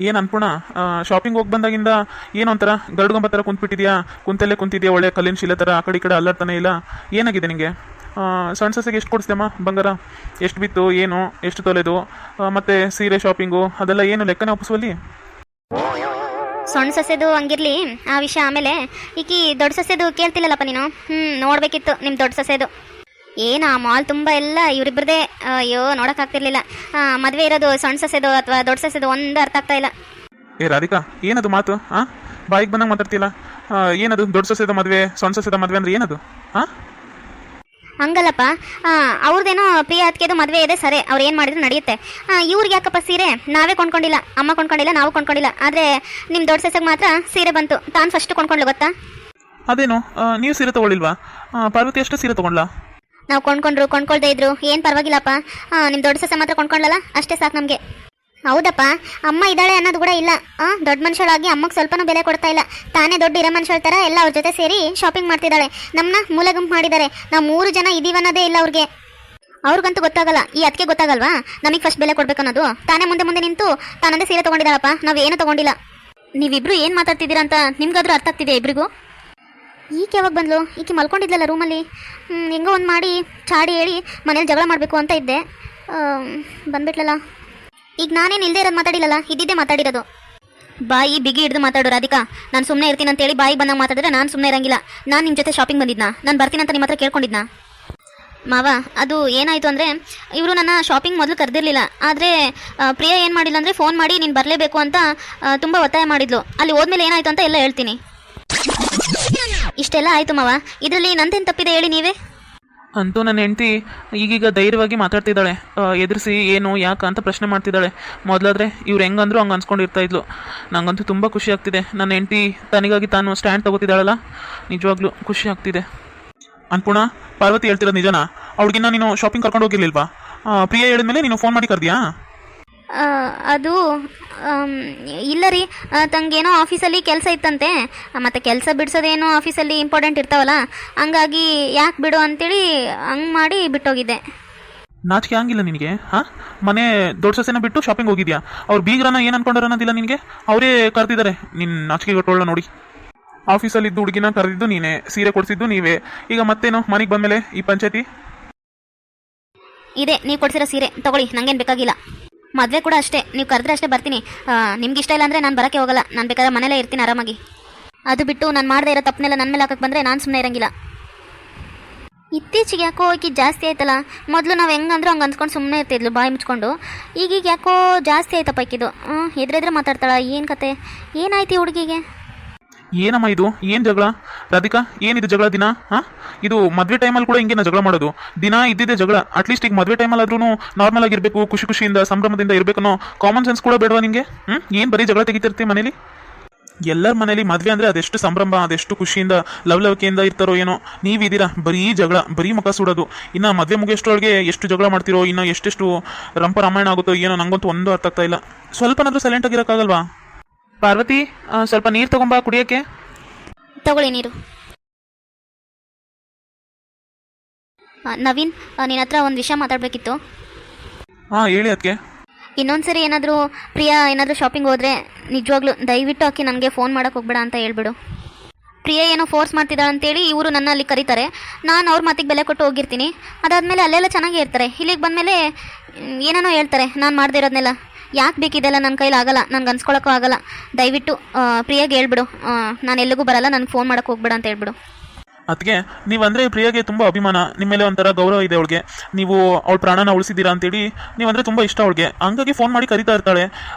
ಏನು ಅನ್ಪೂರ್ಣ, ಶಾಪಿಂಗ್ ಹೋಗಿ ಬಂದಾಗಿಂದ ಏನೋ ಒಂಥರ ಗರುಡ್ಗೊಂಬ ಥರ ಕುಂತ್ಬಿಟ್ಟಿದ್ಯಾ? ಕುಂತಲ್ಲೇ ಕುಂತಿದ್ಯಾ, ಒಳ್ಳೆ ಕಲ್ಲಿನ ಶಿಲೆ ಥರ ಆ ಕಡೆ ಈ ಕಡೆ ಅಲ್ಲಾಡ್ತಾನೆ ಇಲ್ಲ. ಏನಾಗಿದೆ ನಿನಗೆ? ಸಣ್ಣ ಸೊಸೆಗೆ ಎಷ್ಟು ಕೊಡಿಸ್ದಮ್ಮ ಬಂಗಾರ? ಎಷ್ಟು ಬಿತ್ತು, ಏನು, ಎಷ್ಟು ತೊಲೆದು? ಮತ್ತು ಸೀರೆ ಶಾಪಿಂಗು ಅದೆಲ್ಲ ಏನು ಲೆಕ್ಕನೇ ಒಪ್ಪಿಸುವಲ್ಲಿ? ಸಣ್ಣ ಸೊಸೆದು ಹಂಗಿರ್ಲಿ, ಆ ವಿಷಯ ಆಮೇಲೆ. ಈಕಿ ದೊಡ್ಡ ಸೊಸೆದು ಕೇಳ್ತಿಲ್ಲಲ್ಲಪ್ಪ ನೀನು? ನೋಡ್ಬೇಕಿತ್ತು ನಿಮ್ಮ ದೊಡ್ಡ ಸೊಸೆದು. ಏನು ಆ ಮಾಲ್ ತುಂಬ ಎಲ್ಲ ಇವರಿಬ್ಬರದೇ. ಅಯ್ಯೋ ನೋಡೋಕ್ಕಾಗ್ತಿರ್ಲಿಲ್ಲ. ಮದುವೆ ಇರೋದು ಸಣ್ಣ ಸೊಸೆದು ಅಥವಾ ದೊಡ್ಡ ಸೊಸೆದು ಒಂದು ಅರ್ಥ ಆಗ್ತಾ ಇಲ್ಲ. ಏ ರಾಧಿಕಾ, ಏನದು ಮಾತು? ಬಾಯಿಗೆ ಬಂದಂಗೆ ಮಾತಾಡ್ತಿಲ್ಲ. ಏನದು ದೊಡ್ಡ ಸೊಸೆದ ಮದುವೆ, ಸಣ್ಣ ಸೊಸೆದ ಮದುವೆ ಅಂದ್ರೆ ಏನದು? ಹಂಗಲ್ಲಪ್ಪ, ಅವ್ರದ್ದೇನೋ ಪ್ರಿಯ ಅದಕ್ಕೆದು ಮದುವೆ ಇದೆ, ಸರಿ ಅವ್ರು ಏನು ಮಾಡಿದ್ರು ನಡೆಯುತ್ತೆ. ಇವ್ರಿಗೆ ಯಾಕಪ್ಪ ಸೀರೆ? ನಾವೇ ಕೊಂಡ್ಕೊಂಡಿಲ್ಲ, ಅಮ್ಮ ಕೊಂಡ್ಕೊಂಡಿಲ್ಲ, ನಾವು ಕೊಂಡ್ಕೊಂಡಿಲ್ಲ. ಆದರೆ ನಿಮ್ಮ ದೊಡ್ಡ ಸೊಸೆಗೆ ಮಾತ್ರ ಸೀರೆ ಬಂತು. ತಾನು ಫಸ್ಟ್ ಕೊಂಡ್ಕೊಂಡ್ಲು ಗೊತ್ತಾ? ಅದೇನು, ನೀವು ಸೀರೆ ತೊಗೊಳ್ಳಿಲ್ವಾ? ಪಾರ್ವತಿ ಅಷ್ಟು ಸೀರೆ ತೊಗೊಂಡ್ಲಾ? ನಾವು ಕೊಂಡ್ಕೊಳ್ದೇ ಇದ್ರು ಏನು ಪರವಾಗಿಲ್ಲಪ್ಪ. ನಿಮ್ಮ ದೊಡ್ಡ ಸೊಸೆ ಮಾತ್ರ ಕೊಂಡ್ಕೊಳ್ಳಲ್ಲ, ಅಷ್ಟೇ ಸಾಕು ನಮಗೆ. ಹೌದಪ್ಪ, ಅಮ್ಮ ಇದ್ದಾಳೆ ಅನ್ನೋದು ಕೂಡ ಇಲ್ಲ. ದೊಡ್ಡ ಮನುಷ್ಯಳಾಗಿ ಅಮ್ಮಗೆ ಸ್ವಲ್ಪನೂ ಬೆಲೆ ಕೊಡ್ತಾ ಇಲ್ಲ. ತಾನೇ ದೊಡ್ಡ ಇರೋ ಮನುಷ್ಯಳ ಥರ ಎಲ್ಲ ಅವ್ರ ಜೊತೆ ಸೇರಿ ಶಾಪಿಂಗ್ ಮಾಡ್ತಿದ್ದಾಳೆ. ನಮ್ಮನ್ನ ಮೂಲೆ ಗುಂಪು ಮಾಡಿದ್ದಾರೆ. ನಾವು 3 ಜನ ಇದೀವನ್ನೋದೇ ಇಲ್ಲ ಅವ್ರಿಗೆ. ಅವ್ರಿಗಂತೂ ಗೊತ್ತಾಗಲ್ಲ, ಈ ಅದಕ್ಕೆ ಗೊತ್ತಾಗಲ್ವಾ ನಮಗೆ ಫಸ್ಟ್ ಬೆಲೆ ಕೊಡ್ಬೇಕು ಅನ್ನೋದು. ತಾನೇ ಮುಂದೆ ಮುಂದೆ ನಿಂತು ತಾನಂದೇ ಸೀರೆ ತೊಗೊಂಡಿದ್ದಾಳಪ್ಪ, ನಾವು ಏನೂ ತೊಗೊಂಡಿಲ್ಲ. ನೀವಿಬ್ರು ಏನು ಮಾತಾಡ್ತಿದ್ದೀರಾ ಅಂತ ನಿಮ್ಗಾದ್ರೂ ಅರ್ಥ ಆಗ್ತಿದೆ ಇಬ್ರಿಗೂ? ಈಕೆ ಯಾವಾಗ ಬಂದ್ಲು? ಈಕೆ ಮಲ್ಕೊಂಡಿದ್ಲಲ್ಲ ರೂಮಲ್ಲಿ. ಹೆಂಗೋ ಒಂದು ಮಾಡಿ ಚಾಡಿ ಹೇಳಿ ಮನೇಲಿ ಜಗಳ ಮಾಡಬೇಕು ಅಂತ ಇದ್ದೆ. ಬಂದ್ಬಿಟ್ಲಲ್ಲ. ಈಗ ನಾನೇನು ಇಲ್ಲದೆ ಇರೋದು ಮಾತಾಡಿಲ್ಲಲ್ಲ, ಇದ್ದಿದ್ದೇ ಮಾತಾಡಿರೋದು. ಬಾಯಿ ಬಿಗಿ ಹಿಡಿದು ಮಾತಾಡು ರಾಧಿಕಾ. ನಾನು ಸುಮ್ಮನೆ ಇರ್ತೀನಿ ಅಂತೇಳಿ ಬಾಯಿ ಬಂದಾಗ ಮಾತಾಡಿದ್ರೆ ನಾನು ಸುಮ್ಮನೆ ಇರಂಗಿಲ್ಲ. ನಾನು ನಿಮ್ಮ ಜೊತೆ ಶಾಪಿಂಗ್ ಬಂದಿದ್ನಾ? ನಾನು ಬರ್ತೀನಿ ಅಂತ ನಿಮ್ಮ ಹತ್ರ ಕೇಳ್ಕೊಂಡಿದ್ನಾ? ಮಾವ, ಅದು ಏನಾಯಿತು ಅಂದರೆ, ಇವರು ನನ್ನ ಶಾಪಿಂಗ್ ಮೊದಲು ಕರೆದಿರಲಿಲ್ಲ. ಆದರೆ ಪ್ರಿಯಾ ಏನು ಮಾಡಿಲ್ಲ ಅಂದರೆ ಫೋನ್ ಮಾಡಿ ನೀನು ಬರಲೇಬೇಕು ಅಂತ ತುಂಬ ಒತ್ತಾಯ ಮಾಡಿದ್ಲು. ಅಲ್ಲಿ ಹೋದ್ಮೇಲೆ ಏನಾಯಿತು ಅಂತ ಎಲ್ಲ ಹೇಳ್ತೀನಿ. ಇಷ್ಟೆಲ್ಲ ಆಯಿತು ಮಾವ, ಇದರಲ್ಲಿ ನಂದೇನು ತಪ್ಪಿದೆ ಹೇಳಿ ನೀವೇ? ಅಂತೂ ನನ್ನ ಹೆಂಡತಿ ಈಗೀಗ ಧೈರ್ಯವಾಗಿ ಮಾತಾಡ್ತಿದ್ದಾಳೆ. ಎದುರಿಸಿ ಏನು ಯಾಕೆ ಅಂತ ಪ್ರಶ್ನೆ ಮಾಡ್ತಿದ್ದಾಳೆ. ಮೊದಲಾದರೆ ಇವ್ರು ಹೆಂಗಂದ್ರು ಹಂಗೆ ಅನ್ಸ್ಕೊಂಡಿರ್ತಾ ಇದ್ಲು. ನಂಗಂತೂ ತುಂಬ ಖುಷಿ ಆಗ್ತಿದೆ. ನನ್ನ ಹೆಂಡತಿ ತನಗಾಗಿ ತಾನು ಸ್ಟ್ಯಾಂಡ್ ತಗೋತಿದ್ದಾಳಲ್ಲ, ನಿಜವಾಗ್ಲೂ ಖುಷಿ ಆಗ್ತಿದೆ. ಅನ್ಪೂರ್ಣ, ಪಾರ್ವತಿ ಹೇಳ್ತಿರೋದು ನಿಜನಾ? ಅವ್ಳಿಗಿನ್ನ ನೀನು ಶಾಪಿಂಗ್ ಕರ್ಕೊಂಡು ಹೋಗಿರ್ಲಿಲ್ವಾ? ಪ್ರಿಯಾ ಹೇಳಿದ್ಮೇಲೆ ನೀನು ಫೋನ್ ಮಾಡಿ ಕರೆದಿಯಾ? ಅದು ಇಲ್ಲ ರೀ, ತಂಗೇನೋ ಆಫೀಸಲ್ಲಿ ಕೆಲಸ ಇತ್ತಂತೆ. ಮತ್ತು ಕೆಲಸ ಬಿಡಿಸೋದೇನೋ ಆಫೀಸಲ್ಲಿ ಇಂಪಾರ್ಟೆಂಟ್ ಇರ್ತಾವಲ್ಲ, ಹಂಗಾಗಿ ಯಾಕೆ ಬಿಡು ಅಂತೇಳಿ ಹಂಗೆ ಮಾಡಿ ಬಿಟ್ಟೋಗಿದ್ದೆ. ನಾಚಿಕೆ ಆಗಿಲ್ಲ ನಿನಗೆ? ಮನೆ ದೊಡ್ಡ ಸೊಸೆನ ಬಿಟ್ಟು ಶಾಪಿಂಗ್ ಹೋಗಿದ್ಯಾ? ಅವ್ರು ಬೀಗ್ರನ್ನ ಏನು ಅನ್ಕೊಂಡಾರ ಅನ್ನೋದಿಲ್ಲ ನಿನಗೆ? ಅವರೇ ಕರೆದಿದ್ದಾರೆ. ನಿನ್ನ ನಾಚಿಕೆ ಗೊಟ್ಟೋಳ ನೋಡಿ. ಆಫೀಸಲ್ಲಿ ಇದ್ದು ಹುಡುಗಿನ ಕರೆದಿದ್ದು ನೀನೇ, ಸೀರೆ ಕೊಡಿಸಿದ್ದು ನೀವೇ. ಈಗ ಮತ್ತೇನು ಮನೆಗೆ ಬಂದಮೇಲೆ ಈ ಪಂಚಾಯತಿ? ಇದೆ, ನೀವು ಕೊಡಿಸಿರೋ ಸೀರೆ ತಗೊಳ್ಳಿ, ನನಗೇನು ಬೇಕಾಗಿಲ್ಲ. ಮದುವೆ ಕೂಡ ಅಷ್ಟೇ, ನೀವು ಕರೆದ್ರೆ ಅಷ್ಟೇ ಬರ್ತೀನಿ. ನಿಮ್ಗೆ ಇಷ್ಟ ಇಲ್ಲ ಅಂದರೆ ನಾನು ಬರೋಕ್ಕೆ ಹೋಗಲ್ಲ. ನಾನು ಬೇಕಾದ್ರೆ ಮನೇಲೇ ಇರ್ತೀನಿ ಆರಾಮಾಗಿ. ಅದು ಬಿಟ್ಟು ನಾನು ಮಾಡದೇ ಇರೋ ತಪ್ಪನೆಲ್ಲ ನನ್ನ ಮೇಲೆ ಹಾಕಕ್ಕೆ ಬಂದರೆ ನಾನು ಸುಮ್ಮನೆ ಇರಂಗಿಲ್ಲ. ಇತ್ತೀಚೆಗೆ ಯಾಕೋ ಈಕಿ ಜಾಸ್ತಿ ಆಯ್ತಲ್ಲ. ಮೊದಲು ನಾವು ಹೆಂಗಂದ್ರೂ ಹಂಗೆ ಅಂದ್ಕೊಂಡು ಸುಮ್ಮನೆ ಇರ್ತಿದ್ಲು ಬಾಯಿ ಮುಚ್ಕೊಂಡು. ಈಗೀಗ ಯಾಕೋ ಜಾಸ್ತಿ ಆಯ್ತಪ್ಪ ಈಕಿದು. ಎದುರೆದ್ರೆ ಮಾತಾಡ್ತಾಳ. ಏನು ಕತೆ? ಏನಾಯ್ತು ಈ ಹುಡುಗಿಗೆ? ಏನಮ್ಮ ಇದು? ಏನು ಜಗಳ ರಾಧಿಕಾ? ಏನಿದು ಜಗಳ ದಿನ? ಇದು ಮದುವೆ ಟೈಮಲ್ಲಿ ಕೂಡ ಹಿಂಗೆ ಜಗಳ ಮಾಡೋದು? ದಿನ ಇದ್ದಿದ್ದೆ ಜಗಳ. ಅಟ್ಲೀಸ್ಟ್ ಈಗ ಮದುವೆ ಟೈಮಲ್ಲಾದ್ರೂ ನಾರ್ಮಲ್ ಆಗಿರಬೇಕು, ಖುಷಿ ಖುಷಿಯಿಂದ ಸಂಭ್ರಮದಿಂದ ಇರಬೇಕನ್ನೋ ಕಾಮನ್ ಸೆನ್ಸ್ ಕೂಡ ಬೇಡವಾ ನಿಮಗೆ? ಏನು ಬರೀ ಜಗಳ ತೆಗಿತಿರ್ತೀವಿ ಮನೇಲಿ? ಎಲ್ಲರ ಮನೇಲಿ ಮದುವೆ ಅಂದರೆ ಅದೆಷ್ಟು ಸಂಭ್ರಮ, ಅದೆಷ್ಟು ಖುಷಿಯಿಂದ ಲವಲವಿಕೆಯಿಂದ ಇರ್ತಾರೋ ಏನೋ. ನೀವಿದ್ದೀರಾ ಬರೀ ಜಗಳ, ಬರೀ ಮುಖ ಸುಡೋದು. ಇನ್ನು ಮದುವೆ ಮುಗಿಯೋಷ್ಟರೊಳಗೆ ಎಷ್ಟು ಜಗಳ ಮಾಡ್ತಿರೋ, ಇನ್ನು ಎಷ್ಟೆಷ್ಟು ರಂಪ ರಾಮಾಯಣ ಆಗುತ್ತೋ ಏನೋ, ನಂಗಂತೂ ಒಂದು ಅರ್ಥ ಆಗ್ತಾ ಇಲ್ಲ. ಸ್ವಲ್ಪನಾದ್ರೂ ಸೈಲೆಂಟ್ ಆಗಿರೋಕ್ಕಾಗಲ್ವಾ? ಪಾರ್ವತಿ, ಸ್ವಲ್ಪ ನೀರು ತಗೊಂಬಾ ಕುಡಿಯೋಕ್ಕೆ. ತಗೊಳ್ಳಿ ನೀರು. ನವೀನ್, ನಿನ್ನ ಹತ್ರ ಒಂದು ವಿಷಯ ಮಾತಾಡಬೇಕಿತ್ತು. ಹೇಳಿ ಅದಕ್ಕೆ. ಇನ್ನೊಂದ್ಸರಿ ಏನಾದರೂ ಪ್ರಿಯಾ ಏನಾದರೂ ಶಾಪಿಂಗ್ ಹೋದರೆ ನಿಜವಾಗ್ಲೂ ದಯವಿಟ್ಟು ಆಕಿ ನನಗೆ ಫೋನ್ ಮಾಡೋಕೆ ಹೋಗ್ಬೇಡ ಅಂತ ಹೇಳ್ಬಿಡು. ಪ್ರಿಯಾ ಏನೋ ಫೋರ್ಸ್ ಮಾಡ್ತಿದ್ದಾಳೆ ಅಂತೇಳಿ ಇವರು ನನ್ನ ಅಲ್ಲಿ ಕರೀತಾರೆ. ನಾನು ಅವ್ರ ಮಾತಿಗೆ ಬೆಲೆ ಕೊಟ್ಟು ಹೋಗಿರ್ತೀನಿ. ಅದಾದಮೇಲೆ ಅಲ್ಲೆಲ್ಲ ಚೆನ್ನಾಗೇ ಇರ್ತಾರೆ. ಇಲ್ಲಿಗೆ ಬಂದಮೇಲೆ ಏನೇನೋ ಹೇಳ್ತಾರೆ. ನಾನು ಮಾಡದೇ ಇರೋದನ್ನೆಲ್ಲ ಯಾಕೆ ಬೇಕಿದೆಲ್ಲ ನನ್ನ ಕೈಲಿ ಆಗಲ್ಲ, ನನಗೆ ಅನ್ಸ್ಕೊಳಕ್ಕೂ ಆಗಲ್ಲ. ದಯವಿಟ್ಟು ಪ್ರಿಯಾಗೆ ಹೇಳ್ಬಿಡು, ನಾನು ಎಲ್ಲಿಗೂ ಬರಲ್ಲ, ನನಗೆ ಫೋನ್ ಮಾಡೋಕೆ ಹೋಗ್ಬೇಡ ಅಂತ ಹೇಳ್ಬಿಡು. ಅದಕ್ಕೆ ನೀವಂದರೆ ಪ್ರಿಯಾಗೆ ತುಂಬ ಅಭಿಮಾನ, ನಿಮ್ಮ ಮೇಲೆ ಒಂಥರ ಗೌರವ ಇದೆ ಅವಳಿಗೆ. ನೀವು ಅವಳ ಪ್ರಾಣನ ಉಳಿಸಿದ್ದೀರಾ ಅಂತೇಳಿ ನೀವಂದರೆ ತುಂಬ ಇಷ್ಟ ಅವಳಿಗೆ. ಹಂಗಾಗಿ ಫೋನ್ ಮಾಡಿ ಕರೀತಾ ಇರ್ತಾಳೆ.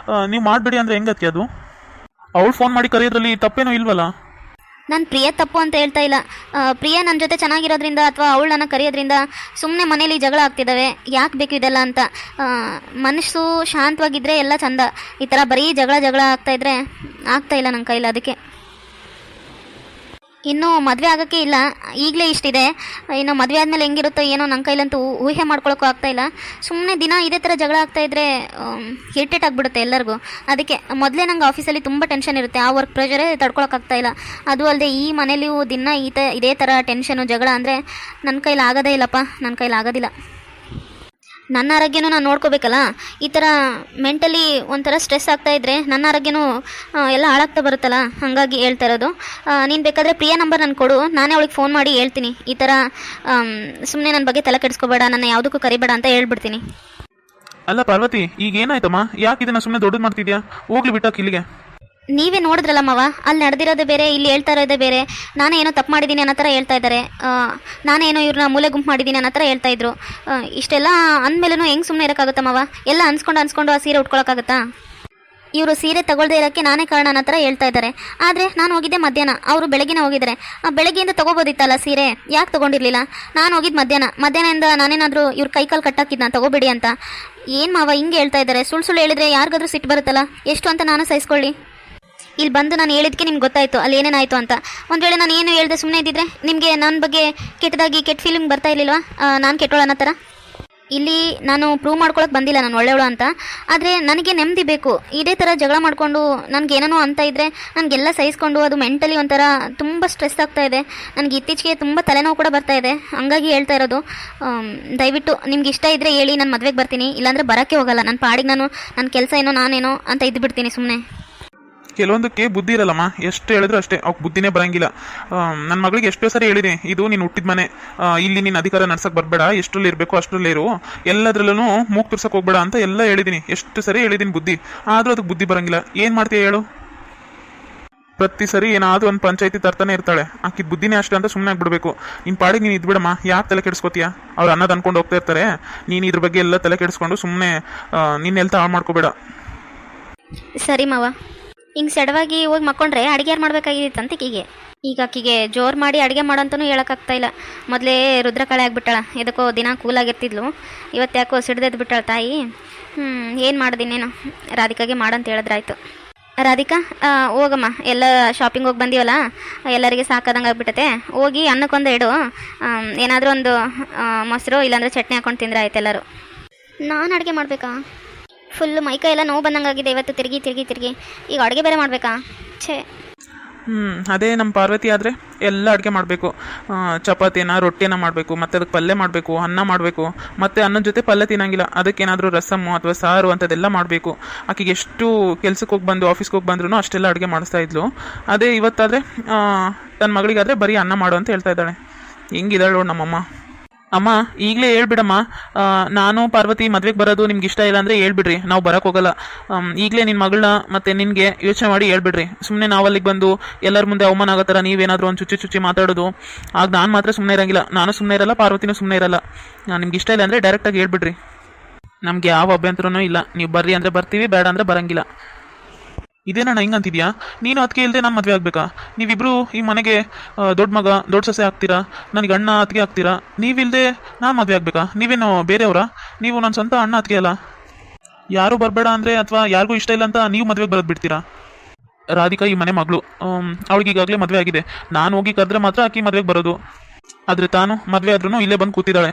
ನೀವು ಮಾಡಬೇಡಿ ಅಂದರೆ ಹೆಂಗತ್ತೆ ಅದು? ಅವಳು ಫೋನ್ ಮಾಡಿ ಕರೆಯೋದ್ರಲ್ಲಿ ತಪ್ಪೇನೂ ಇಲ್ವಲ್ಲ? ನಾನು ಪ್ರಿಯ ತಪ್ಪು ಅಂತ ಹೇಳ್ತಾ ಇಲ್ಲ. ಪ್ರಿಯ ನನ್ನ ಜೊತೆ ಚೆನ್ನಾಗಿರೋದ್ರಿಂದ ಅಥವಾ ಅವಳು ನನ್ನ ಕರೆಯೋದ್ರಿಂದ ಸುಮ್ಮನೆ ಮನೇಲಿ ಜಗಳ ಆಗ್ತಿದ್ದಾವೆ. ಯಾಕೆ ಬೇಕು ಇದೆಲ್ಲ ಅಂತ. ಮನಸ್ಸು ಶಾಂತವಾಗಿದ್ದರೆ ಎಲ್ಲ ಚಂದ. ಈ ಥರ ಬರೀ ಜಗಳ ಆಗ್ತಾಯಿದ್ರೆ ಆಗ್ತಾಯಿಲ್ಲ ನನ್ನ ಕೈಲಿ. ಅದಕ್ಕೆ ಇನ್ನೂ ಮದುವೆ ಆಗೋಕ್ಕೆ ಇಲ್ಲ, ಈಗಲೇ ಇಷ್ಟಿದೆ. ಇನ್ನು ಮದುವೆ ಆದಮೇಲೆ ಹೆಂಗಿರುತ್ತೋ ಏನೋ ನನ್ನ ಕೈಲಂತೂ ಊಹೆ ಮಾಡ್ಕೊಳಕ್ಕೂ ಆಗ್ತಾಯಿಲ್ಲ. ಸುಮ್ಮನೆ ದಿನ ಇದೇ ಥರ ಜಗಳ ಆಗ್ತಾಯಿದ್ರೆ ಇರಿಟೇಟ್ ಆಗಿಬಿಡುತ್ತೆ ಎಲ್ಲರಿಗೂ. ಅದಕ್ಕೆ ಮೊದಲೇ ನಂಗೆ ಆಫೀಸಲ್ಲಿ ತುಂಬ ಟೆನ್ಷನ್ ಇರುತ್ತೆ. ಆ ವರ್ಕ್ ಪ್ರೆಷರೇ ತಡ್ಕೊಳಕ್ಕಾಗ್ತಾಯಿಲ್ಲ. ಅದು ಅಲ್ಲದೆ ಈ ಮನೇಲಿಯೂ ದಿನ ಇದೇ ಥರ ಟೆನ್ಷನು ಜಗಳ ಅಂದರೆ ನನ್ನ ಕೈಲಿ ಆಗೋದೇ ಇಲ್ಲಪ್ಪ, ನನ್ನ ಕೈಲಿ ಆಗೋದಿಲ್ಲ. ನನ್ನ ಆರೋಗ್ಯನೂ ನಾನು ನೋಡ್ಕೋಬೇಕಲ್ಲ. ಈ ಥರ ಮೆಂಟಲಿ ಒಂಥರ ಸ್ಟ್ರೆಸ್ ಆಗ್ತಾ ಇದ್ದರೆ ನನ್ನ ಆರೋಗ್ಯನೂ ಎಲ್ಲ ಹಾಳಾಗ್ತಾ ಬರುತ್ತಲ್ಲ, ಹಾಗಾಗಿ ಹೇಳ್ತಾ ಇರೋದು. ನೀನು ಬೇಕಾದರೆ ಪ್ರಿಯಾ ನಂಬರ್ ನಾನು ಕೊಡು, ನಾನೇ ಅವಳಿಗೆ ಫೋನ್ ಮಾಡಿ ಹೇಳ್ತೀನಿ. ಈ ಥರ ಸುಮ್ಮನೆ ನನ್ನ ಬಗ್ಗೆ ತಲೆ ಕೆಡಿಸ್ಕೋಬೇಡ, ನನ್ನ ಯಾವುದಕ್ಕೂ ಕರಿಬೇಡ ಅಂತ ಹೇಳ್ಬಿಡ್ತೀನಿ. ಅಲ್ಲ ಪಾರ್ವತಿ, ಈಗ ಏನಾಯ್ತಮ್ಮ? ಯಾಕೆ ಇದನ್ನ ಸುಮ್ಮನೆ ದೊಡ್ಡದು ಮಾಡ್ತಿದ್ಯಾ? ಹೋಗ್ಲಿ ಬಿಟ್ಟಾಕ ಇಲ್ಲಿಗೆ. ನೀವೇ ನೋಡಿದ್ರಲ್ಲ ಮಾವ, ಅಲ್ಲಿ ನಡೆದಿರೋದೇ ಬೇರೆ, ಇಲ್ಲಿ ಹೇಳ್ತಾ ಇರೋದೇ ಬೇರೆ. ನಾನೇ ಏನೋ ತಪ್ಪು ಮಾಡಿದ್ದೀನಿ ಅನ್ನೋ ಥರ ಹೇಳ್ತಾ ಇದ್ದಾರೆ. ನಾನೇನೋ ಇವ್ರನ್ನ ಮೂಲೆ ಗುಂಪು ಮಾಡಿದ್ದೀನಿ ಅನ್ನೋ ಥರ ಹೇಳ್ತಾ ಇದ್ರು. ಇಷ್ಟೆಲ್ಲ ಅಂದಮೇಲೂ ಹೆಂಗೆ ಸುಮ್ಮನೆ ಇರೋಕ್ಕಾಗುತ್ತಾ ಮಾವ? ಎಲ್ಲ ಅನ್ಸ್ಕೊಂಡು ಆ ಸೀರೆ ಉಟ್ಕೊಳಕ್ಕಾಗುತ್ತಾ? ಇವರು ಸೀರೆ ತಗೊಳ್ದೇ ಇರೋಕ್ಕೆ ನಾನೇ ಕಾರಣ ಅನ್ನೋ ಥರ ಹೇಳ್ತಾ ಇದ್ದಾರೆ. ಆದರೆ ನಾನು ಹೋಗಿದ್ದೆ ಮಧ್ಯಾಹ್ನ, ಅವರು ಬೆಳಗ್ಗೆನೇ ಹೋಗಿದ್ದಾರೆ. ಬೆಳಗ್ಗೆಯಿಂದ ತೊಗೋಬೋದಿತ್ತಲ್ಲ ಸೀರೆ, ಯಾಕೆ ತೊಗೊಂಡಿರಲಿಲ್ಲ? ನಾನು ಹೋಗಿದ್ದು ಮಧ್ಯಾಹ್ನದಿಂದ ನಾನೇನಾದರೂ ಇವ್ರ ಕೈಕಾಲು ಕಟ್ಟಾಕಿದ್ನ ತೊಗೋಬೇಡಿ ಅಂತ. ಏನು ಮಾವ ಹಿಂಗೆ ಹೇಳ್ತಾ ಇದ್ದಾರೆ? ಸುಳ್ಳು ಹೇಳಿದ್ರೆ ಯಾರಿಗಾದ್ರೂ ಸಿಟ್ಟು ಬರುತ್ತಲ್ಲ, ಎಷ್ಟು ಅಂತ ನಾನು ಸಹಿಸ್ಕೊಳ್ಳಿ. ಇಲ್ಲಿ ಬಂದು ನಾನು ಹೇಳಿದ್ದಕ್ಕೆ ನಿಮ್ಗೆ ಗೊತ್ತಾಯಿತು ಅಲ್ಲಿ ಏನೇನಾಯಿತು ಅಂತ. ಒಂದು ವೇಳೆ ನಾನು ಏನು ಹೇಳಿದೆ ಸುಮ್ಮನೆ ಇದ್ದಿದ್ರೆ ನಿಮಗೆ ನನ್ನ ಬಗ್ಗೆ ಕೆಟ್ಟ ಫೀಲಿಂಗ್ ಬರ್ತಾ ಇರಲಿಲ್ವಾ? ನಾನು ಕೆಟ್ಟೋಳು ಅನ್ನೋ ಥರ. ಇಲ್ಲಿ ನಾನು ಪ್ರೂವ್ ಮಾಡ್ಕೊಳಕ್ಕೆ ಬಂದಿಲ್ಲ ನಾನು ಒಳ್ಳೆಯವಳು ಅಂತ. ಆದರೆ ನನಗೆ ನೆಮ್ಮದಿ ಬೇಕು. ಇದೇ ಥರ ಜಗಳ ಮಾಡಿಕೊಂಡು ನನಗೇನೋ ಅಂತ ಇದ್ದರೆ ನನಗೆಲ್ಲ ಸಹಿಸ್ಕೊಂಡು ಅದು ಮೆಂಟಲಿ ಒಂಥರ ತುಂಬ ಸ್ಟ್ರೆಸ್ ಆಗ್ತಾ ಇದೆ. ನನಗೆ ಇತ್ತೀಚೆಗೆ ತುಂಬ ತಲೆನೋವು ಕೂಡ ಬರ್ತಾ ಇದೆ. ಹಂಗಾಗಿ ಹೇಳ್ತಾ ಇರೋದು, ದಯವಿಟ್ಟು ನಿಮ್ಗೆ ಇಷ್ಟ ಇದ್ದರೆ ಹೇಳಿ, ನಾನು ಮದುವೆಗೆ ಬರ್ತೀನಿ. ಇಲ್ಲಾಂದರೆ ಬರೋಕ್ಕೆ ಹೋಗಲ್ಲ. ನನ್ನ ಪಾಡಿಗೆ ನಾನು ನನ್ನ ಕೆಲಸ ಏನೋ ನಾನೇನೋ ಅಂತ ಇದ್ದುಬಿಡ್ತೀನಿ ಸುಮ್ಮನೆ. ಕೆಲವೊಂದಕ್ಕೆ ಬುದ್ಧಿ ಇರಲ್ಲಮ್ಮ, ಎಷ್ಟು ಹೇಳಿದ್ರು ಅಷ್ಟೇ, ಅವ್ಕೆ ಬುದ್ಧಿನೇ ಬರಂಗಿಲ್ಲ. ನನ್ನ ಮಗಳಿಗೆ ಎಷ್ಟೋ ಸರಿ ಹೇಳಿದೆ, ಇದು ನೀನು ಹುಟ್ಟಿದ ಮನೆ, ಇಲ್ಲಿ ನೀನು ಅಧಿಕಾರ ನಡ್ಸಕ್ಕೆ ಬರಬೇಡ, ಎಷ್ಟರಲ್ಲಿ ಇರಬೇಕು ಅಷ್ಟರಲ್ಲೇ ಇರು, ಎಲ್ಲದ್ರಲ್ಲೂ ಮೂಗು ತುರ್ಸಕ್ಕೆ ಹೋಗ್ಬೇಡ ಅಂತ ಎಲ್ಲ ಹೇಳಿದ್ದೀನಿ. ಎಷ್ಟು ಸರಿ ಹೇಳಿದ್ದೀನಿ ಬುದ್ಧಿ, ಆದರೂ ಅದಕ್ಕೆ ಬುದ್ಧಿ ಬರಂಗಿಲ್ಲ. ಏನು ಮಾಡ್ತೀಯ ಹೇಳು? ಪ್ರತಿ ಸರಿ ಏನಾದರೂ ಒಂದು ಪಂಚಾಯತಿ ತರ್ತಾನೆ ಇರ್ತಾಳೆ. ಆಕಿದ ಬುದ್ಧಿನೇ ಅಷ್ಟೇ ಅಂತ ಸುಮ್ಮನೆ ಆಗ್ಬಿಡ್ಬೇಕು. ನಿನ್ನ ಪಾಡಿಗೆ ನೀನು ಇದ್ಬಿಡಮ್ಮ, ಯಾಕೆ ತಲೆ ಕೆಡಿಸ್ಕೋತೀಯ? ಅವ್ರು ಅನ್ನೋದು ಅನ್ಕೊಂಡು ಹೋಗ್ತಾ ಇರ್ತಾರೆ, ನೀನು ಇದ್ರ ಬಗ್ಗೆ ಎಲ್ಲ ತಲೆ ಕೆಡಿಸ್ಕೊಂಡು ಸುಮ್ಮನೆ ನಿನ್ನೆಲ್ಲ ಹಾಳು ಮಾಡ್ಕೋಬೇಡ. ಸರಿ ಮಾವ. ಹಿಂಗೆ ಸಡವಾಗಿ ಹೋಗಿ ಮಕ್ಕೊಂಡ್ರೆ ಅಡುಗೆ ಯಾರು ಮಾಡಬೇಕಾಗಿತ್ತು ಅಂತ ಈಗ ಆಕಿಗೆ ಜೋರು ಮಾಡಿ ಅಡುಗೆ ಮಾಡೋಂತನೂ ಹೇಳೋಕ್ಕಾಗ್ತಾ ಇಲ್ಲ. ಮೊದಲೇ ರುದ್ರಕಾಳೆ ಆಗಿಬಿಟ್ಟಾಳ, ಎದಕ್ಕೋ ದಿನ ಕೂಲಾಗಿರ್ತಿದ್ಲು. ಇವತ್ತು ಯಾಕೋ ಸಿಡ್ದೆದ್ದು ಬಿಟ್ಟಾಳ ತಾಯಿ. ಏನು ಮಾಡೋದಿನ್ನೇನು, ರಾಧಿಕಾಗೆ ಮಾಡಂತ ಹೇಳಿದ್ರಾಯ್ತು. ರಾಧಿಕಾ, ಹೋಗಮ್ಮ, ಎಲ್ಲ ಶಾಪಿಂಗ್ ಹೋಗಿ ಬಂದೀವಲ್ಲ, ಎಲ್ಲರಿಗೆ ಸಾಕಾದಂಗೆ ಆಗ್ಬಿಟ್ಟತೆ. ಹೋಗಿ ಅನ್ನಕ್ಕೊಂದು ಇಡು, ಏನಾದರೂ ಒಂದು ಮೊಸರು ಇಲ್ಲಾಂದರೆ ಚಟ್ನಿ ಹಾಕೊಂಡು ತಿಂದರೆ ಆಯ್ತು ಎಲ್ಲರೂ. ನಾನು ಅಡುಗೆ ಮಾಡಬೇಕಾ? ಫುಲ್ಲು ಮೈಕೈ ಎಲ್ಲ ನೋವು ಬಂದಂಗಾಗಿದೆ ಇವತ್ತು, ತಿರುಗಿ ಈಗ ಅಡುಗೆ ಬೇರೆ ಮಾಡಬೇಕಾ? ಛೇ. ಅದೇ ನಮ್ಮ ಪಾರ್ವತಿ ಆದರೆ ಎಲ್ಲ ಅಡುಗೆ ಮಾಡಬೇಕು. ಚಪಾತಿನ ರೊಟ್ಟಿನ ಮಾಡಬೇಕು, ಮತ್ತು ಅದಕ್ಕೆ ಪಲ್ಯ ಮಾಡಬೇಕು, ಅನ್ನ ಮಾಡಬೇಕು, ಮತ್ತು ಅನ್ನದ ಜೊತೆ ಪಲ್ಯ ತಿನ್ನಂಗಿಲ್ಲ, ಅದಕ್ಕೇನಾದರೂ ರಸಮ್ಮು ಅಥವಾ ಸಾರು ಅಂಥದ್ದೆಲ್ಲ ಮಾಡಬೇಕು. ಆಕೆಗೆ ಎಷ್ಟು ಕೆಲ್ಸಕ್ಕೆ ಹೋಗಿ ಬಂದು ಆಫೀಸ್ಗೆ ಹೋಗಿ ಬಂದ್ರೂ ಅಷ್ಟೆಲ್ಲ ಅಡುಗೆ ಮಾಡಿಸ್ತಾ ಇದ್ಲು. ಅದೇ ಇವತ್ತಾದರೆ ತನ್ನ ಮಗಳಿಗಾದರೆ ಬರೀ ಅನ್ನ ಮಾಡು ಅಂತ ಹೇಳ್ತಾ ಇದ್ದಾಳೆ. ಹೆಂಗಿದ್ದಾಳು ನಮ್ಮಮ್ಮ. ಅಮ್ಮ, ಈಗಲೇ ಹೇಳ್ಬಿಡಮ್ಮ, ನಾನು ಪಾರ್ವತಿ ಮದ್ವೆಗೆ ಬರೋದು ನಿಮ್ಗೆ ಇಷ್ಟ ಇಲ್ಲ ಅಂದರೆ ಹೇಳ್ಬಿಡ್ರಿ, ನಾವು ಬರೋಕ್ಕೆ ಹೋಗಲ್ಲ. ಈಗಲೇ ನಿನ್ನ ಮಗಳನ್ನ ಮತ್ತು ನಿನಗೆ ಯೋಚನೆ ಮಾಡಿ ಹೇಳ್ಬಿಡ್ರಿ. ಸುಮ್ಮನೆ ನಾವು ಅಲ್ಲಿಗೆ ಬಂದು ಎಲ್ಲರ ಮುಂದೆ ಅವಮಾನ ಆಗೋ ಥರ ನೀವೇನಾದರೂ ಒಂದು ಚುಚ್ಚಿ ಮಾತಾಡೋದು, ಆಗ ನಾನು ಮಾತ್ರ ಸುಮ್ಮನೆ ಇರೋಂಗಿಲ್ಲ. ನಾನು ಸುಮ್ಮನೆ ಇರಲ್ಲ, ಪಾರ್ವತಿನೂ ಸುಮ್ಮನೆ ಇರಲ್ಲ. ನಿಮ್ಗೆ ಇಷ್ಟ ಇಲ್ಲ ಅಂದರೆ ಡೈರೆಕ್ಟಾಗಿ ಹೇಳ್ಬಿಡ್ರಿ, ನಮಗೆ ಯಾವ ಅಭ್ಯಂತರನೂ ಇಲ್ಲ. ನೀವು ಬರ್ರಿ ಅಂದರೆ ಬರ್ತೀವಿ, ಬೇಡ ಅಂದರೆ ಬರೋಂಗಿಲ್ಲ. ಇದೇನಣ್ಣ ಹಿಂಗಂತಿದ್ಯಾ? ನೀನು ಅದಕ್ಕೆ ಇಲ್ಲದೆ ನಾನು ಮದುವೆ ಆಗಬೇಕಾ? ನೀವಿಬ್ಬರು ಈ ಮನೆಗೆ ದೊಡ್ಡ ಮಗ ದೊಡ್ಡ ಸೊಸೆ ಆಗ್ತೀರಾ, ನನಗೆ ಅಣ್ಣ ಅತ್ತಿಗೆ ಆಗ್ತೀರಾ. ನೀವಿಲ್ಲದೆ ನಾನು ಮದುವೆ ಆಗಬೇಕಾ? ನೀವೇನು ಬೇರೆಯವರಾ? ನೀವು ನನ್ನ ಸ್ವಂತ ಅಣ್ಣ ಅತ್ತಿಗೆ ಅಲ್ಲ. ಯಾರೂ ಬರಬೇಡ ಅಂದರೆ ಅಥವಾ ಯಾರಿಗೂ ಇಷ್ಟ ಇಲ್ಲ ಅಂತ ನೀವು ಮದುವೆಗೆ ಬರೋದು ಬಿಡ್ತೀರಾ? ರಾಧಿಕಾ ಈ ಮನೆ ಮಗಳು, ಅವಳಿಗೆ ಈಗಾಗಲೇ ಮದುವೆ ಆಗಿದೆ. ನಾನು ಹೋಗಿ ಕರೆದ್ರೆ ಮಾತ್ರ ಆಕಿ ಮದುವೆಗೆ ಬರೋದು. ಆದರೆ ತಾನು ಮದುವೆ ಆದ್ರೂ ಇಲ್ಲೇ ಬಂದು ಕೂತಿದ್ದಾಳೆ.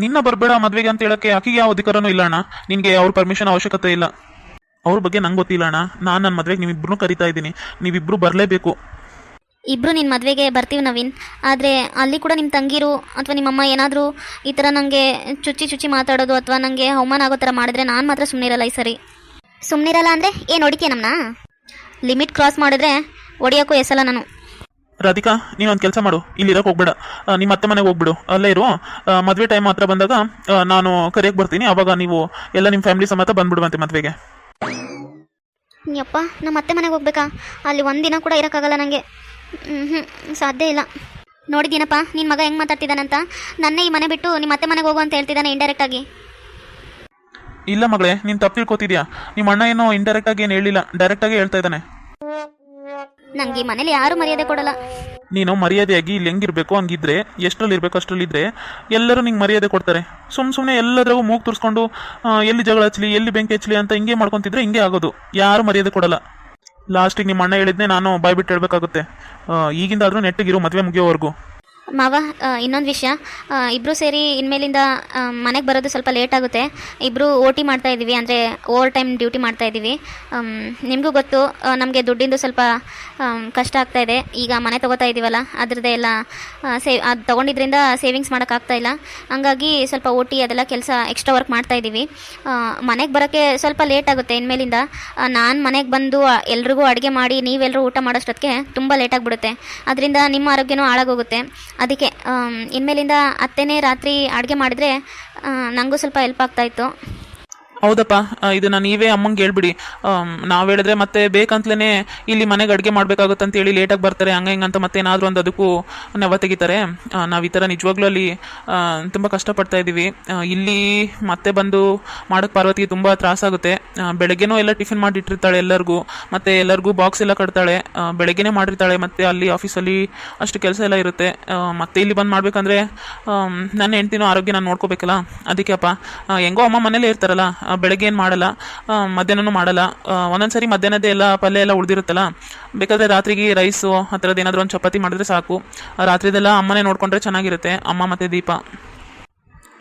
ನಿನ್ನ ಬರಬೇಡ ಮದುವೆಗೆ ಅಂತ ಹೇಳೋಕ್ಕೆ ಆಕೆಗೆ ಯಾವ ಅಧಿಕಾರನೂ ಇಲ್ಲ ಅಣ್ಣ. ನಿನಗೆ ಅವ್ರ ಪರ್ಮಿಷನ್ ಅವಶ್ಯಕತೆ ಇಲ್ಲ. ಅವ್ರ ಬಗ್ಗೆ ನಂಗೆ ಗೊತ್ತಿಲ್ಲ ಅಣ್ಣ. ನಾನು ನನ್ನ ಮದುವೆಗೆ ನೀವಿಬ್ಬರೂ ಕರಿತಾ ಇದ್ದೀನಿ, ನೀವಿಬ್ಬರು ಬರಲೇಬೇಕು. ಇಬ್ಬರು ನಿನ್ನ ಮದುವೆಗೆ ಬರ್ತೀವಿ ನವೀನ್. ಆದರೆ ಅಲ್ಲಿ ಕೂಡ ನಿಮ್ಮ ತಂಗಿರು ಅಥವಾ ನಿಮ್ಮಮ್ಮ ಏನಾದರೂ ಈ ಥರ ನನಗೆ ಚುಚ್ಚಿ ಮಾತಾಡೋದು ಅಥವಾ ನನಗೆ ಅವಮಾನ ಆಗೋ ಥರ ಮಾಡಿದ್ರೆ ನಾನು ಮಾತ್ರ ಸುಮ್ಮನಿರಲ್ಲ. ಈ ಸರಿ ಸುಮ್ಮನಿರಲ್ಲ ಅಂದರೆ ಏನು ಹೊಡಿತೀಯ ನಮ್ಮನ್ನ? ಲಿಮಿಟ್ ಕ್ರಾಸ್ ಮಾಡಿದ್ರೆ ಹೊಡಿಯೋಕ್ಕೂ ಎಸಲ್ಲ ನಾನು. ರಾಧಿಕಾ, ನೀನೊಂದು ಕೆಲಸ ಮಾಡು, ಇಲ್ಲಿ ಇರೋಕೆ ಹೋಗ್ಬೇಡ, ನಿಮ್ಮ ಅತ್ತೆ ಮನೆಗೆ ಹೋಗ್ಬಿಡು, ಅಲ್ಲೇ ಇರು. ಮದುವೆ ಟೈಮ್ ಹತ್ರ ಬಂದಾಗ ನಾನು ಕರೆಯಕ್ಕೆ ಬರ್ತೀನಿ, ಆವಾಗ ನೀವು ಎಲ್ಲ ನಿಮ್ಮ ಫ್ಯಾಮಿಲಿ ಸಮೇತ ಬಂದ್ಬಿಡುವಂತೆ ಮದುವೆಗೆ. ಯಪ್ಪ, ನಮ್ಮ ಅತ್ತೆ ಮನೆಗೆ ಹೋಗ್ಬೇಕಾ? ಅಲ್ಲಿ ಒಂದಿನ ಕೂಡ ಇರೋಕ್ಕಾಗಲ್ಲ ನನಗೆ. ಸಾಧ್ಯ ಇಲ್ಲ. ನೋಡಿದ್ದೀನಪ್ಪ ನಿನ್ನ ಮಗ ಹೆಂಗೆ ಮಾತಾಡ್ತಿದ್ದಾನಂತ. ನನ್ನೇ ಈ ಮನೆ ಬಿಟ್ಟು ನಿಮ್ಮ ಅತ್ತೆ ಮನೆಗೆ ಹೋಗು ಅಂತ ಹೇಳ್ತಿದ್ದಾನೆ ಇಂಡೈರೆಕ್ಟಾಗಿ. ಇಲ್ಲ ಮಗಳೇ, ನೀನು ತಪ್ಪು ತಿಳ್ಕೊತಿದ್ಯಾ. ನಿಮ್ಮ ಅಣ್ಣ ಏನೋ ಇಂಡೈರೆಕ್ಟಾಗಿ ಏನು ಹೇಳಿಲ್ಲ, ಡೈರೆಕ್ಟಾಗಿ ಹೇಳ್ತಾ ಇದ್ದಾನೆ. ನನಗೆ ಈ ಮನೇಲಿ ಯಾರೂ ಮರ್ಯಾದೆ ಕೊಡಲ್ಲ. ನೀನು ಮರ್ಯಾದೆಯಾಗಿ ಇಲ್ಲಿ ಹೆಂಗಿರ್ಬೇಕು ಹಂಗಿದ್ರೆ, ಎಷ್ಟರಲ್ಲಿ ಇರಬೇಕು ಅಷ್ಟರಲ್ಲಿದ್ದರೆ ಎಲ್ಲರೂ ನಿಂಗೆ ಮರ್ಯಾದೆ ಕೊಡ್ತಾರೆ. ಸುಮ್ಮನೆ ಎಲ್ಲದ್ರಾಗೂ ಮೂಗು ತುರ್ಸ್ಕೊಂಡು ಎಲ್ಲಿ ಜಗಳ ಹಚ್ಚಲಿ ಎಲ್ಲಿ ಬೆಂಕಿ ಹಚ್ಚಲಿ ಅಂತ ಹಿಂಗೆ ಮಾಡ್ಕೊತಿದ್ರೆ ಹಿಂಗೆ ಆಗೋದು. ಯಾರು ಮರ್ಯಾದೆ ಕೊಡಲ್ಲ. ಲಾಸ್ಟಿಗೆ ನಿಮ್ಮ ಅಣ್ಣ ಹೇಳಿದ್ನೆ ನಾನು ಬಾಯ್ಬಿಟ್ಟು ಹೇಳ್ಬೇಕಾಗುತ್ತೆ. ಈಗಿಂದಾದರೂ ನೆಟ್ಟಿಗಿರು ಮದುವೆ ಮುಗಿಯೋವರೆಗೂ. ಮಾವ, ಇನ್ನೊಂದು ವಿಷಯ, ಇಬ್ಬರು ಸೇರಿ ಇನ್ಮೇಲಿಂದ ಮನೆಗೆ ಬರೋದು ಸ್ವಲ್ಪ ಲೇಟ್ ಆಗುತ್ತೆ. ಇಬ್ಬರು OT ಮಾಡ್ತಾ ಇದ್ದೀವಿ, ಅಂದರೆ ಓವರ್ ಟೈಮ್ ಡ್ಯೂಟಿ ಮಾಡ್ತಾ ಇದ್ದೀವಿ. ನಿಮಗೂ ಗೊತ್ತು, ನಮಗೆ ದುಡ್ಡಿಂದು ಸ್ವಲ್ಪ ಕಷ್ಟ ಆಗ್ತಾ ಇದೆ. ಈಗ ಮನೆ ತೊಗೋತಾ ಇದ್ದೀವಲ್ಲ, ಅದ್ರದ್ದೇ ಎಲ್ಲ ಅದು ತೊಗೊಂಡಿದ್ರಿಂದ ಸೇವಿಂಗ್ಸ್ ಮಾಡೋಕ್ಕಾಗ್ತಾಯಿಲ್ಲ. ಹಂಗಾಗಿ ಸ್ವಲ್ಪ OT ಅದೆಲ್ಲ ಕೆಲಸ ಎಕ್ಸ್ಟ್ರಾ ವರ್ಕ್ ಮಾಡ್ತಾ ಇದ್ದೀವಿ. ಮನೆಗೆ ಬರೋಕ್ಕೆ ಸ್ವಲ್ಪ ಲೇಟ್ ಆಗುತ್ತೆ ಇನ್ಮೇಲಿಂದ. ನಾನು ಮನೆಗೆ ಬಂದು ಎಲ್ರಿಗೂ ಅಡುಗೆ ಮಾಡಿ ನೀವೆಲ್ಲರೂ ಊಟ ಮಾಡೋಷ್ಟೊತ್ತಿಗೆ ತುಂಬ ಲೇಟ್ ಆಗಿಬಿಡುತ್ತೆ. ಅದರಿಂದ ನಿಮ್ಮ ಆರೋಗ್ಯನೂ ಹಾಳಾಗೋಗುತ್ತೆ. ಅದಕ್ಕೆ ಇನ್ಮೇಲಿಂದ ಅತ್ತೆನೇ ರಾತ್ರಿ ಅಡುಗೆ ಮಾಡಿದರೆ ನನಗೂ ಸ್ವಲ್ಪ ಹೆಲ್ಪ್ ಆಗ್ತಾಯಿತ್ತು. ಹೌದಪ್ಪ, ಇದನ್ನು ನೀವೇ ಅಮ್ಮಂಗೆ ಹೇಳ್ಬಿಡಿ. ನಾವು ಹೇಳಿದ್ರೆ ಮತ್ತೆ ಬೇಕಂತಲೇ ಇಲ್ಲಿ ಮನೆಗೆ ಅಡುಗೆ ಮಾಡಬೇಕಾಗುತ್ತಂತೇಳಿ ಲೇಟಾಗಿ ಬರ್ತಾರೆ, ಹಂಗೆ ಹಿಂಗಂತ ಮತ್ತೆ ಏನಾದರೂ ಒಂದು ಅದಕ್ಕೂ ನೆವ ತೆಗಿತಾರೆ. ನಾವು ಈ ಥರ ನಿಜವಾಗ್ಲೂ ಅಲ್ಲಿ ತುಂಬ ಕಷ್ಟಪಡ್ತಾ ಇದ್ದೀವಿ. ಇಲ್ಲಿ ಮತ್ತೆ ಬಂದು ಮಾಡೋಕ್ಕೆ ಪಾರ್ವತಿಗೆ ತುಂಬ ತ್ರಾಸಾಗುತ್ತೆ. ಬೆಳಗ್ಗೆನೂ ಎಲ್ಲ ಟಿಫಿನ್ ಮಾಡಿಟ್ಟಿರ್ತಾಳೆ ಎಲ್ಲರಿಗೂ, ಮತ್ತು ಎಲ್ಲರಿಗೂ ಬಾಕ್ಸ್ ಎಲ್ಲ ಕಟ್ತಾಳೆ. ಬೆಳಗ್ಗೆನೇ ಮಾಡಿರ್ತಾಳೆ, ಮತ್ತು ಅಲ್ಲಿ ಆಫೀಸಲ್ಲಿ ಅಷ್ಟು ಕೆಲಸ ಎಲ್ಲ ಇರುತ್ತೆ. ಮತ್ತೆ ಇಲ್ಲಿ ಬಂದು ಮಾಡಬೇಕಂದ್ರೆ ನನ್ನ ಹೆಂಡ್ತಿನೂ ಆರೋಗ್ಯ ನಾನು ನೋಡ್ಕೋಬೇಕಲ್ಲ. ಅದಕ್ಕೆ ಅಪ್ಪ, ಹೆಂಗೋ ಅಮ್ಮ ಮನೇಲೇ ಇರ್ತಾರಲ್ಲ, ಬೆಳಗ್ಗೆ ಏನು ಮಾಡಲ್ಲ, ಮಧ್ಯಾಹ್ನನೂ ಮಾಡಲ್ಲ. ಒಂದೊಂದು ಸರಿ ಮಧ್ಯಾಹ್ನದೇ ಎಲ್ಲ ಪಲ್ಯ ಎಲ್ಲ ಉಳಿದಿರುತ್ತಲ್ಲ, ಬೇಕಾದರೆ ರಾತ್ರಿಗೆ ರೈಸು ಆ ಥರದ್ದು ಏನಾದರೂ ಒಂದು ಚಪಾತಿ ಮಾಡಿದ್ರೆ ಸಾಕು. ರಾತ್ರಿದೆಲ್ಲ ಅಮ್ಮನೇ ನೋಡ್ಕೊಂಡ್ರೆ ಚೆನ್ನಾಗಿರುತ್ತೆ, ಅಮ್ಮ ಮತ್ತು ದೀಪ.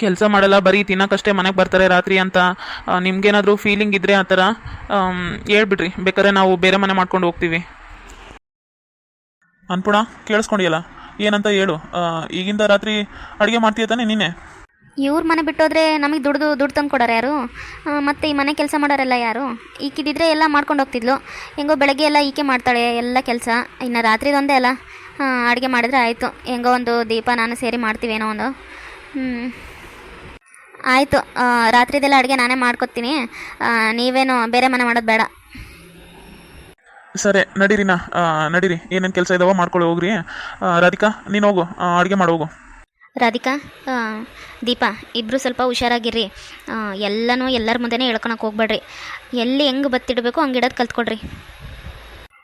ಕೆಲಸ ಮಾಡಲ್ಲ, ಬರೀ ತಿನ್ನೋಕ್ಕಷ್ಟೇ ಮನೆಗೆ ಬರ್ತಾರೆ ರಾತ್ರಿ ಅಂತ ನಿಮ್ಗೇನಾದರೂ ಫೀಲಿಂಗ್ ಇದ್ದರೆ ಆ ಥರ ಹೇಳ್ಬಿಡ್ರಿ, ಬೇಕಾದ್ರೆ ನಾವು ಬೇರೆ ಮನೆ ಮಾಡ್ಕೊಂಡು ಹೋಗ್ತೀವಿ. ಅನ್ಪೂರ್ಣ, ಕೇಳಿಸ್ಕೊಂಡಿಯಲ್ಲ, ಏನಂತ ಹೇಳು. ಈಗಿಂದ ರಾತ್ರಿ ಅಡುಗೆ ಮಾಡ್ತೀಯ ತಾನೆ ನೀನೆ? ಇವ್ರ ಮನೆ ಬಿಟ್ಟೋದ್ರೆ ನಮಗೆ ದುಡ್ಡು ತಂದು ಕೊಡೋರು ಯಾರು? ಮತ್ತು ಈ ಮನೆ ಕೆಲಸ ಮಾಡೋರೆಲ್ಲ ಯಾರು? ಈಕಿದ್ದಿದ್ರೆ ಎಲ್ಲ ಮಾಡ್ಕೊಂಡು ಹೋಗ್ತಿದ್ಲು. ಹೆಂಗೋ ಬೆಳಗ್ಗೆ ಎಲ್ಲ ಈಕೆ ಮಾಡ್ತಾಳೆ ಎಲ್ಲ ಕೆಲಸ, ಇನ್ನು ರಾತ್ರಿದೊಂದೇ ಅಲ್ಲ ಅಡುಗೆ ಮಾಡಿದ್ರೆ ಆಯಿತು. ಹೆಂಗೋ ಒಂದು ದೀಪ ನಾನು ಸೇರಿ ಮಾಡ್ತೀವೇನೋ ಒಂದು. ಆಯಿತು, ರಾತ್ರಿದೆಲ್ಲ ಅಡುಗೆ ನಾನೇ ಮಾಡ್ಕೊತೀನಿ. ನೀವೇನು ಬೇರೆ ಮನೆ ಮಾಡೋದು ಬೇಡ. ಸರಿ, ನಡೀರಿನಾ, ನಡೀರಿ. ಏನೇನು ಕೆಲಸ ಇದಾವೋ ಮಾಡ್ಕೊಳ್ಳಿ, ಹೋಗ್ರಿ. ರಾಧಿಕಾ, ನೀನು ಹೋಗು, ಅಡುಗೆ ಮಾಡೋಗು. ರಾಧಿಕಾ, ದೀಪ, ಇಬ್ಬರು ಸ್ವಲ್ಪ ಹುಷಾರಾಗಿರ್ರಿ. ಎಲ್ಲನೂ ಎಲ್ಲರ ಮುಂದೆನೇ ಹೇಳ್ಕೊಳಕ್ಕೆ ಹೋಗ್ಬೇಡ್ರಿ. ಎಲ್ಲಿ ಹೆಂಗೆ ಬತ್ತಿಡಬೇಕು ಹಂಗೆ ಇಡೋದು ಕಲ್ತ್ಕೊಡ್ರಿ.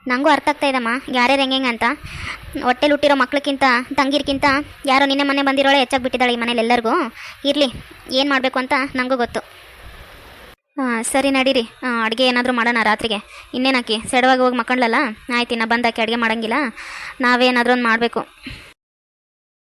ನನಗೂ ಅರ್ಥ ಆಗ್ತಾ ಇದಮ್ಮ, ಯಾರ್ಯಾರು ಹೆಂಗೆ ಅಂತ. ಹೊಟ್ಟೆಲಿ ಹುಟ್ಟಿರೋ ಮಕ್ಳಿಗಿಂತ ತಂಗಿರ್ಕಿಂತ ಯಾರೋ ನಿನ್ನೆ ಮನೆ ಬಂದಿರೋಳೆ ಹೆಚ್ಚಾಗಿ ಬಿಟ್ಟಿದ್ದಾಳೆ ಈ ಮನೇಲಿ ಎಲ್ಲರಿಗೂ. ಇರಲಿ, ಏನು ಮಾಡಬೇಕು ಅಂತ ನನಗೂ ಗೊತ್ತು. ಸರಿ, ನಡೀರಿ. ಅಡುಗೆ ಏನಾದರೂ ಮಾಡೋಣ ರಾತ್ರಿಗೆ. ಇನ್ನೇನಾಕಿ ಸೆಡವಾಗಿ ಹೋಗಿ ಮಕ್ಕಳಲ್ಲ. ಆಯ್ತು, ಇನ್ನು ಬಂದಾಕಿ ಅಡುಗೆ ಮಾಡೋಂಗಿಲ್ಲ, ನಾವೇನಾದರೂ ಒಂದು ಮಾಡಬೇಕು.